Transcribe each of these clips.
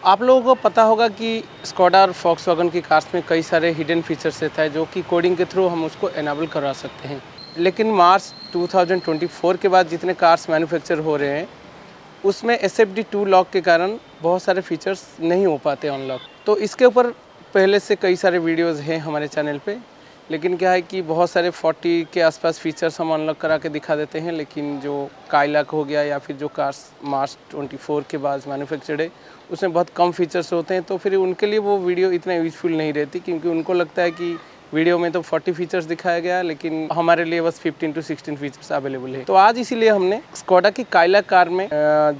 आप लोगों को पता होगा कि स्कोडा और वॉक्सवैगन की कार्स में कई सारे हिडन फीचर्स रहता है जो कि कोडिंग के थ्रू हम उसको एनाबल करवा सकते हैं। लेकिन मार्च 2024 के बाद जितने कार्स मैन्युफैक्चर हो रहे हैं उसमें SFD2 लॉक के कारण बहुत सारे फीचर्स नहीं हो पाते अनलॉक। तो इसके ऊपर पहले से कई सारे वीडियोज़ हैं हमारे चैनल पे, लेकिन क्या है कि बहुत सारे 40 के आसपास फीचर्स हम अनलॉक करा के दिखा देते हैं, लेकिन जो काइलैक हो गया या फिर जो कार्स मार्च 24 के बाद मैन्युफैक्चर्ड है उसमें बहुत कम फीचर्स होते हैं। तो फिर उनके लिए वो वीडियो इतना यूजफुल नहीं रहती, क्योंकि उनको लगता है कि वीडियो में तो 40 फीचर्स दिखाया गया लेकिन हमारे लिए बस 15 to 16 फीचर्स अवेलेबल है। तो आज इसीलिए हमने स्कोडा की काइलैक कार में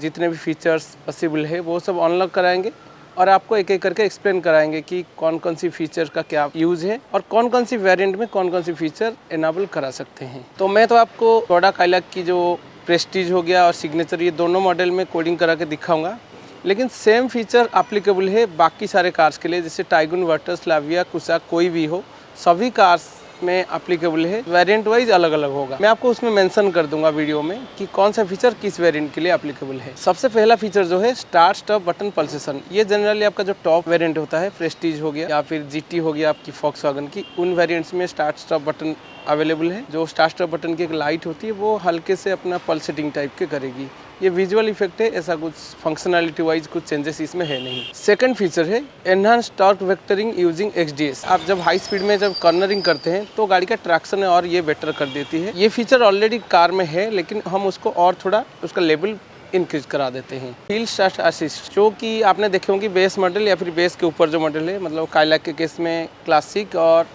जितने भी फीचर्स पॉसिबल है वो सब अनलॉक कराएंगे और आपको एक एक करके एक्सप्लेन कराएंगे कि कौन कौन सी फीचर का क्या यूज़ है और कौन कौन सी वेरिएंट में कौन कौन सी फीचर इनेबल करा सकते हैं। तो मैं तो आपको स्कोडा काइलैक की जो प्रेस्टीज हो गया और सिग्नेचर, ये दोनों मॉडल में कोडिंग करा के दिखाऊंगा, लेकिन सेम फीचर एप्लीकेबल है बाकी सारे कार्स के लिए, जैसे टाइगुन, वर्टस, लाविया, कुसा कोई भी हो, सभी कार्स में एप्लीकेबल है। वेरिएंट वाइज अलग अलग होगा। मैं आपको उसमें मेंशन कर दूंगा वीडियो में कि कौन सा फीचर किस वेरिएंट के लिए एप्लीकेबल है। सबसे पहला फीचर जो है स्टार्ट स्टॉप बटन पल्सेशन। ये जनरली आपका जो टॉप वेरिएंट होता है, प्रेस्टीज हो गया या फिर GT हो गया आपकी वॉक्सवैगन की, उन वेरिएंट्स में स्टार्ट स्टॉप बटन अवेलेबल है। जो स्टार्ट स्टॉप बटन की एक लाइट होती है वो हल्के से अपना पल्सेटिंग टाइप के करेगी। ये विजुअल इफेक्ट है, ऐसा कुछ फंक्शनैलिटी वाइज कुछ चेंजेस इसमें है नहीं। सेकंड फीचर है enhance torque vectoring using XDS। आप जब हाई स्पीड में जब कॉर्नरिंग करते हैं तो गाड़ी का ट्रैक्शन और ये बेटर कर देती है। ये फीचर ऑलरेडी कार में है, लेकिन हम उसको और थोड़ा उसका लेवल इंक्रीज करा देते हैं। हिल स्टार्ट असिस्ट, जो कि आपने देखे होंगे बेस मॉडल या फिर बेस के ऊपर जो मॉडल है, मतलब काइलैक के केस में क्लासिक और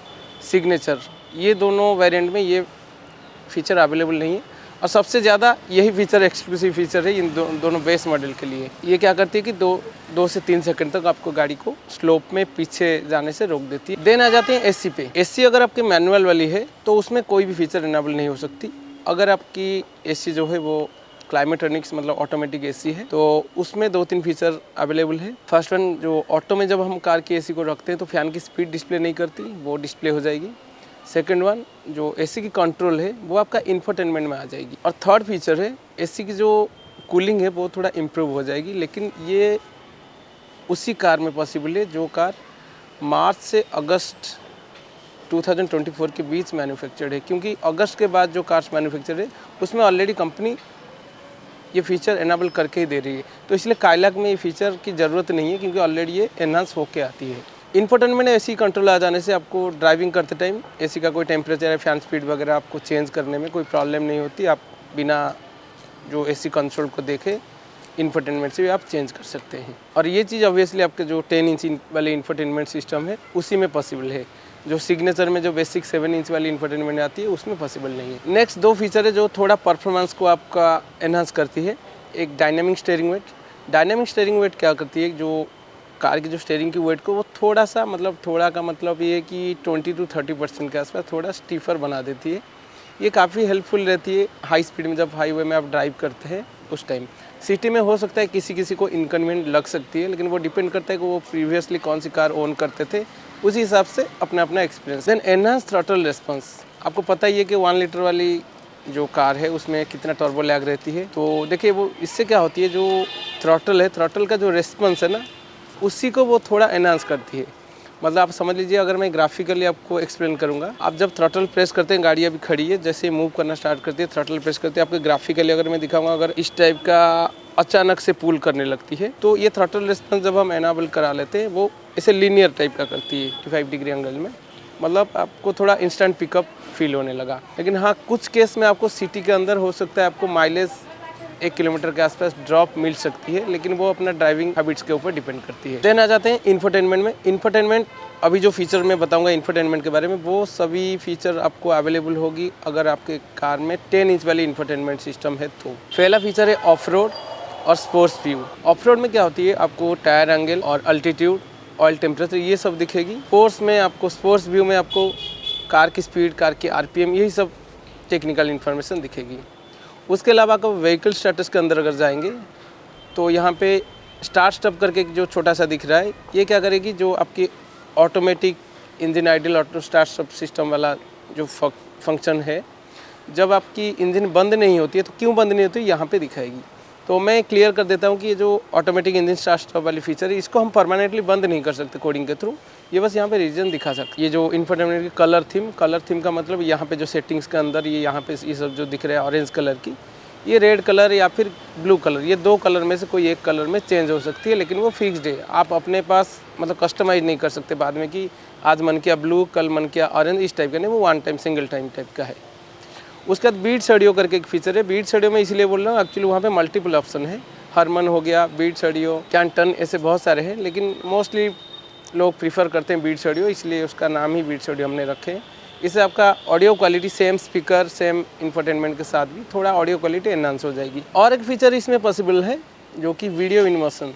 सिग्नेचर, ये दोनों वेरिएंट में ये फीचर अवेलेबल नहीं है। और सबसे ज़्यादा यही फीचर एक्सक्लूसिव फीचर है इन दोनों बेस मॉडल के लिए। ये क्या करती है कि दो से 3 सेकंड तक आपको गाड़ी को स्लोप में पीछे जाने से रोक देती है। देन आ जाते हैं AC पे। AC अगर आपकी मैनुअल वाली है तो उसमें कोई भी फीचर इनेबल नहीं हो सकती। अगर आपकी AC जो है वो क्लाइमेट्रॉनिक्स मतलब ऑटोमेटिक AC है तो उसमें 2-3 फीचर अवेलेबल है। फर्स्ट वन, जो ऑटो में जब हम कार की AC को रखते हैं तो फैन की स्पीड डिस्प्ले नहीं करती, वो डिस्प्ले हो जाएगी। सेकंड वन, जो AC की कंट्रोल है वो आपका इंफोटेनमेंट में आ जाएगी। और थर्ड फीचर है AC की जो कूलिंग है वो थोड़ा इम्प्रूव हो जाएगी, लेकिन ये उसी कार में पॉसिबल है जो कार मार्च से अगस्त 2024 के बीच मैन्युफैक्चर्ड है, क्योंकि अगस्त के बाद जो कार्स मैन्युफैक्चर्ड है उसमें ऑलरेडी कंपनी ये फीचर एनाबल करके ही दे रही है। तो इसलिए काइलैक में ये फीचर की ज़रूरत नहीं है, क्योंकि ऑलरेडी ये एनहांस होके आती है। इंफोटेनमेंट AC कंट्रोल आ जाने से आपको ड्राइविंग करते टाइम AC का कोई टेम्परेचर या फैन स्पीड वगैरह आपको चेंज करने में कोई प्रॉब्लम नहीं होती। आप बिना जो AC कंसोल को देखे इंफोटेनमेंट से भी आप चेंज कर सकते हैं। और ये चीज़ ऑब्वियसली आपके जो 10 इंच वाले इंफोटेनमेंट सिस्टम है उसी में पॉसिबल है। जो सिग्नेचर में जो बेसिक 7 इंच वाली इंफोटेनमेंट आती है उसमें पॉसिबल नहीं है। नेक्स्ट 2 फीचर है जो थोड़ा परफॉर्मेंस को आपका एनहांस करती है। एक dynamic steering weight. Dynamic steering weight क्या करती है, जो कार की जो स्टीयरिंग की वेट को वो थोड़ा सा, मतलब थोड़ा का मतलब ये है कि 20 to 30% के आसपास थोड़ा स्टीफर बना देती है। ये काफ़ी हेल्पफुल रहती है हाई स्पीड में, जब हाईवे में आप ड्राइव करते हैं उस टाइम। सिटी में हो सकता है किसी किसी को इनकन्वीनियंट लग सकती है, लेकिन वो डिपेंड करता है कि वो प्रीवियसली कौन सी कार ओन करते थे, उसी हिसाब से अपना अपना experience. Then enhance throttle response. आपको पता ही है कि 1 लीटर वाली जो कार है उसमें कितना टर्बो लैग रहती है। तो देखिए वो इससे क्या होती है, जो थ्रॉटल है, थ्रॉटल का जो रिस्पॉन्स है ना, उसी को वो थोड़ा एनहांस करती है। मतलब आप समझ लीजिए, अगर मैं ग्राफिकली आपको एक्सप्लेन करूंगा, आप जब थ्रॉटल प्रेस करते हैं, गाड़ी अभी खड़ी है, जैसे मूव करना स्टार्ट करती है, थ्रॉटल प्रेस करते हैं, आपको ग्राफिकली अगर मैं दिखाऊंगा, अगर इस टाइप का अचानक से पुल करने लगती है तो ये थ्रॉटल रिस्पॉन्स जब हम एनाबल करा लेते हैं वो ऐसे लीनियर टाइप का करती है 85 डिग्री एंगल में। मतलब आपको थोड़ा इंस्टेंट पिकअप फील होने लगा। लेकिन हाँ, कुछ केस में आपको सिटी के अंदर हो सकता है आपको माइलेज 1 किलोमीटर के आसपास ड्रॉप मिल सकती है, लेकिन वो अपना ड्राइविंग हैबिट्स के ऊपर डिपेंड करती है। देन आ जाते हैं इंफोटेनमेंट में। इंफोटेनमेंट, अभी जो फीचर मैं बताऊंगा इंफोटेनमेंट के बारे में, वो सभी फीचर आपको अवेलेबल होगी अगर आपके कार में 10 इंच वाली इंफोटेनमेंट सिस्टम है तो। पहला फीचर है ऑफ रोड और स्पोर्ट्स व्यू। ऑफ रोड में क्या होती है, आपको टायर एंगल और अल्टीट्यूड, ऑयल टेम्परेचर, ये सब दिखेगी। स्पोर्ट्स में आपको, स्पोर्ट्स व्यू में आपको कार की स्पीड, कार की RPM, यही सब टेक्निकल इन्फॉर्मेशन दिखेगी। उसके अलावा आप व्हीकल स्टेटस के अंदर अगर जाएंगे तो यहाँ पे स्टार्ट स्टॉप करके जो छोटा सा दिख रहा है, ये क्या करेगी, जो आपकी automatic engine idle auto start stop system वाला जो फंक्शन है, जब आपकी इंजन बंद नहीं होती है तो क्यों बंद नहीं होती है यहाँ पे दिखाएगी। तो मैं क्लियर कर देता हूँ कि ये जो ऑटोमेटिक इंजन स्टार्ट स्टॉप वाली फीचर है, इसको हम परमानेंटली बंद नहीं कर सकते कोडिंग के थ्रू। ये बस यहाँ पे रीजन दिखा सकते। ये जो इन्फोटेनमेंट की कलर थीम का मतलब यहाँ पे जो सेटिंग्स के अंदर ये यहाँ पे ये सब जो दिख रहा है ऑरेंज कलर की, ये रेड कलर या फिर ब्लू कलर, ये दो कलर में से कोई एक कलर में चेंज हो सकती है, लेकिन वो फिक्स्ड है। आप अपने पास मतलब कस्टमाइज नहीं कर सकते बाद में कि आज मन किया ब्लू, कल मन किया ऑरेंज, इस टाइप का नहीं, वो one time single time type का है। उसके बाद बीट ऑडियो करके एक फीचर है। बीट ऑडियो में इसलिए बोल रहा हूँ, एक्चुअली वहाँ पे मल्टीपल ऑप्शन है। हरमन हो गया, बीट ऑडियो, कैन टर्न, ऐसे बहुत सारे हैं, लेकिन मोस्टली लोग प्रीफर करते हैं बीट ऑडियो, इसलिए उसका नाम ही बीट ऑडियो हमने रखे हैं। इससे आपका audio quality same speaker, same infotainment के साथ भी थोड़ा ऑडियो क्वालिटी एनहांस हो जाएगी। और एक फीचर इसमें पॉसिबल है जो कि वीडियो इन मोशन।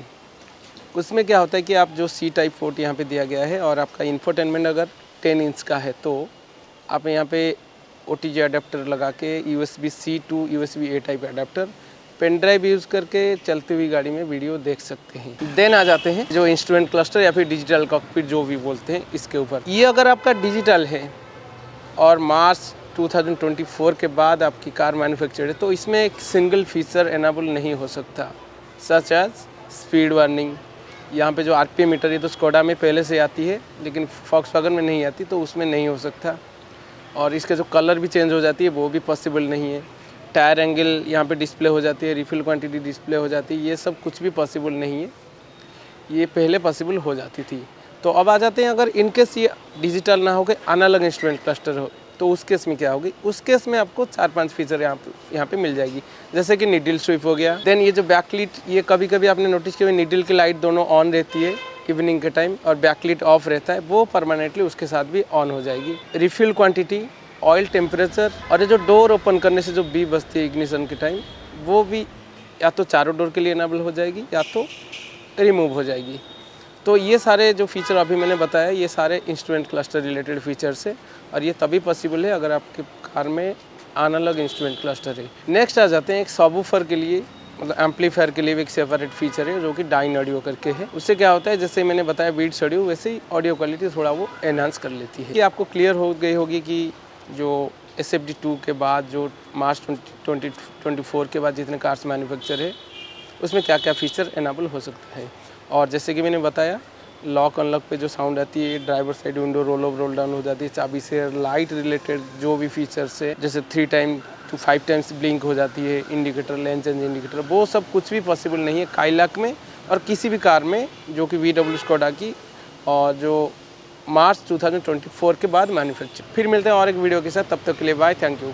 उसमें क्या होता है कि आप जो सी टाइप पोर्ट यहाँ पे दिया गया है और आपका इंफोटेनमेंट अगर 10 इंच का है तो आप यहाँ पे OTG अडेप्टर लगा के USB-C to USB-A type adapter pen drive use करके चलती हुई गाड़ी में वीडियो देख सकते हैं। देन आ जाते हैं जो इंस्ट्रूमेंट क्लस्टर या फिर डिजिटल कॉकपिट जो भी बोलते हैं, इसके ऊपर ये अगर आपका डिजिटल है और मार्च 2024 के बाद आपकी कार मैन्युफैक्चर्ड है तो इसमें एक सिंगल फीचर एनाबल नहीं हो सकता, सच एज स्पीड वार्निंग। यहाँ पे जो RPM मीटर, ये तो स्कोडा में पहले से आती है लेकिन फॉक्सवैगन में नहीं आती, तो उसमें नहीं हो सकता। और इसके जो कलर भी चेंज हो जाती है वो भी पॉसिबल नहीं है। टायर एंगल यहाँ पे डिस्प्ले हो जाती है, रिफिल क्वांटिटी डिस्प्ले हो जाती है, ये सब कुछ भी पॉसिबल नहीं है। ये पहले पॉसिबल हो जाती थी। तो अब आ जाते हैं, अगर इनकेस ये डिजिटल ना हो के एनालॉग इंस्ट्रूमेंट क्लस्टर हो तो उस केस में क्या होगी। उस केस में आपको 4-5 फीचर यहाँ पे मिल जाएगी, जैसे कि नीडल स्वीप हो गया। देन ये जो बैकलिट, ये कभी कभी आपने नोटिस किया नीडल की लाइट दोनों ऑन रहती है इवनिंग के टाइम और बैकलिट ऑफ रहता है, वो परमानेंटली उसके साथ भी ऑन हो जाएगी। रिफिल क्वांटिटी, ऑयल टेम्परेचर और ये जो डोर ओपन करने से जो बीप बजती है इग्निशन के टाइम, वो भी या तो चारों डोर के लिए इनेबल हो जाएगी या तो रिमूव हो जाएगी। तो ये सारे जो फीचर अभी मैंने बताया, ये सारे इंस्ट्रूमेंट क्लस्टर रिलेटेड फीचर्स है और ये तभी पॉसिबल है अगर आपके कार में एनालॉग इंस्ट्रूमेंट क्लस्टर है। नेक्स्ट आ जाते हैं एक सबवूफर के लिए, मतलब एम्पलीफायर के लिए भी एक सेपरेट फीचर है जो कि डाइन ऑडियो करके है। उससे क्या होता है, जैसे मैंने बताया बीट्स ऑडियो, वैसे ही ऑडियो क्वालिटी थोड़ा वो एनहांस कर लेती है। ये आपको क्लियर हो गई होगी कि जो SFD2 के बाद जो मार्च 2024 के बाद जितने कार्स मैन्युफैक्चर है उसमें क्या क्या फ़ीचर एनाबल हो सकता है। और जैसे कि मैंने बताया, लॉक अनलॉक पे जो साउंड आती है, driver side window roll up roll down हो जाती है, चाबी से लाइट रिलेटेड जो भी फीचर्स है, जैसे 3 टाइम to 5 टाइम्स ब्लिंक हो जाती है, इंडिकेटर, लेन चेंज इंडिकेटर, वो सब कुछ भी पॉसिबल नहीं है काइलैक में और किसी भी कार में जो कि VW स्कोडा की और जो मार्च 2024 के बाद मैन्युफैक्चर। फिर मिलते हैं और एक वीडियो के साथ, तब तक के लिए बाय, थैंक यू।